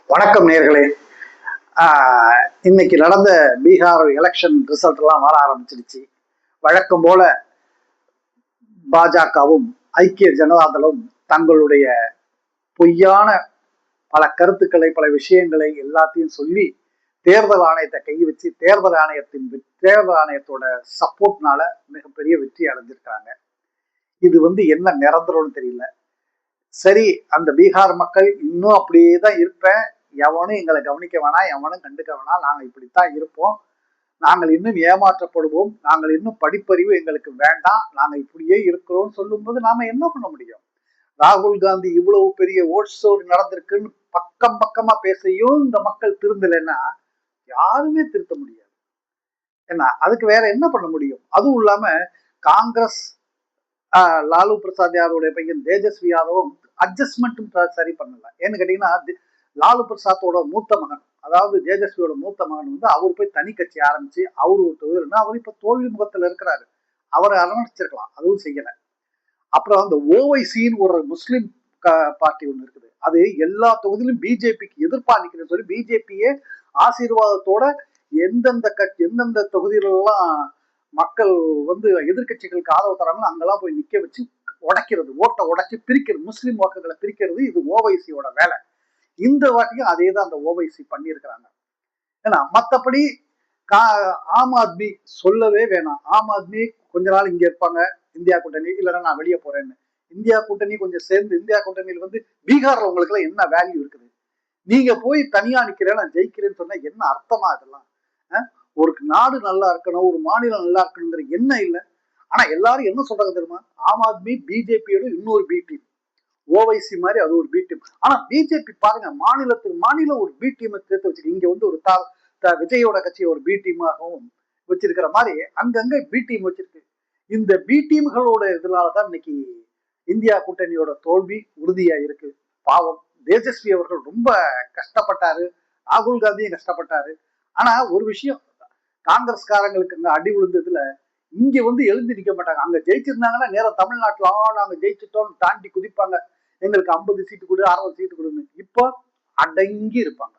வணக்கம் நேர்களே. இன்னைக்கு நடந்த பீகார் எலெக்ஷன் ரிசல்ட் எல்லாம் வர ஆரம்பிச்சிருச்சு. வழக்கம் போல பாஜகவும் ஐக்கிய ஜனதாதளும் தங்களுடைய பொய்யான பல கருத்துக்களை, பல விஷயங்களை எல்லாத்தையும் சொல்லி தேர்தல் ஆணையத்தை கை வச்சு தேர்தல் ஆணையத்தோட சப்போர்ட்னால மிகப்பெரிய வெற்றி அடைஞ்சிருக்காங்க. இது என்ன நிரந்தரம்னு தெரியல. சரி, அந்த பீகார் மக்கள் இன்னும் அப்படியே தான் இருப்பேன், எவனும் எங்களை கவனிக்க வேணாம், எவனும் கண்டுக்க வேணாம், நாங்க இப்படித்தான் இருப்போம், நாங்கள் இன்னும் ஏமாற்றப்படுவோம், நாங்கள் இன்னும் படிப்பறிவு எங்களுக்கு வேண்டாம், நாங்க இப்படியே இருக்கிறோம் சொல்லும்போது நாம என்ன பண்ண முடியும்? ராகுல் காந்தி இவ்வளவு பெரிய ஓட் ஸ்டோரி நடந்திருக்குன்னு பக்கம் பக்கமா பேசையும் இந்த மக்கள் திருந்தலைன்னா யாருமே திருத்த முடியாது. என்ன அதுக்கு வேற என்ன பண்ண முடியும்? அதுவும் இல்லாம காங்கிரஸ் லாலு பிரசாத் யாதவுடைய பையன் தேஜஸ்வி யாதவும் அட்ஜஸ்ட்மெண்ட்டும் சரி பண்ணல. ஏன்னு கேட்டீங்கன்னா, லாலு பிரசாத்தோட மூத்த மகன், அதாவது தேஜஸ்வியோட மூத்த மகன் அவர் போய் தனி கட்சி ஆரம்பிச்சு அவரு ஒரு தொகுதியில் அவர் இப்ப தோல்வி முகத்துல இருக்கிறாரு. அவரை அரவணைச்சிருக்கலாம், அதுவும் செய்யல. அப்புறம் அந்த ஓவைசின்னு ஒரு முஸ்லிம் பார்ட்டி ஒண்ணு இருக்குது, அது எல்லா தொகுதியிலும் பிஜேபிக்கு எதிர்ப்பா நிக்கிறேன்னு சொல்லி பிஜேபியே ஆசீர்வாதத்தோட எந்தெந்த தொகுதியிலெல்லாம் மக்கள் எதிர்கட்சிகளுக்கு ஆதரவு தராங்க அங்கெல்லாம் போய் நிக்க வச்சு உடைக்கிறது, ஓட்டை உடைச்சு பிரிக்கிறது, முஸ்லிம் வாக்குகளை பிரிக்கிறது, இது ஓவைசியோட வேலை. இந்த வாட்டியும் அதே தான் அந்த ஓவைசி பண்ணியிருக்கிறாங்க. ஏன்னா மற்றபடி ஆம் ஆத்மி சொல்லவே வேணாம். ஆம் ஆத்மி கொஞ்ச நாள் இங்க இருப்பாங்க, இந்தியா கூட்டணி, இல்லைன்னா நான் வெளியே போறேன்னு. இந்தியா கூட்டணி கொஞ்சம் சேர்ந்து, இந்தியா கூட்டணியில் பீகார்ல உங்களுக்கு எல்லாம் என்ன வேல்யூ இருக்குது? நீங்க போய் தனியா நிக்கிறேன், நான் ஜெயிக்கிறேன்னு சொன்னா என்ன அர்த்தமா? இதெல்லாம் ஒரு நாடு நல்லா இருக்கணும், ஒரு மாநிலம் நல்லா இருக்கணுங்கிற என்ன இல்லை. ஆனா எல்லாரும் என்ன சொல்றாங்க தெரியுமா? ஆம் ஆத்மி பிஜேபியோட இன்னொரு பி டீம், ஓவைசி மாதிரி அது ஒரு பி டீம். ஆனா பிஜேபி பாருங்க, மாநிலத்துக்கு மாநிலம் ஒரு பி டீமை சேர்த்து வச்சிருக்கு. இங்க ஒரு விஜயோட கட்சியை ஒரு பி டீமாகவும் வச்சிருக்கிற மாதிரி அங்கங்க பி டீம் வச்சிருக்கு. இந்த பி டீம்களோட இதனாலதான் இன்னைக்கு இந்தியா கூட்டணியோட தோல்வி உறுதியா இருக்கு. பாவம் தேஜஸ்வி அவர்கள் ரொம்ப கஷ்டப்பட்டாரு, ராகுல் காந்தியும் கஷ்டப்பட்டாரு. ஆனா ஒரு விஷயம், காங்கிரஸ்காரங்களுக்கு அங்க அடி விழுந்ததுல இங்க எழுந்து நிக்க மாட்டாங்க. அங்க ஜெயிச்சிருந்தாங்கன்னா நேரம் தமிழ்நாட்டுல நாங்க ஜெயிச்சுட்டோம் தாண்டி குதிப்பாங்க, எங்களுக்கு 50 சீட்டு கொடு, 60 சீட்டு கொடுன்னு. இப்போ அடங்கி இருப்பாங்க.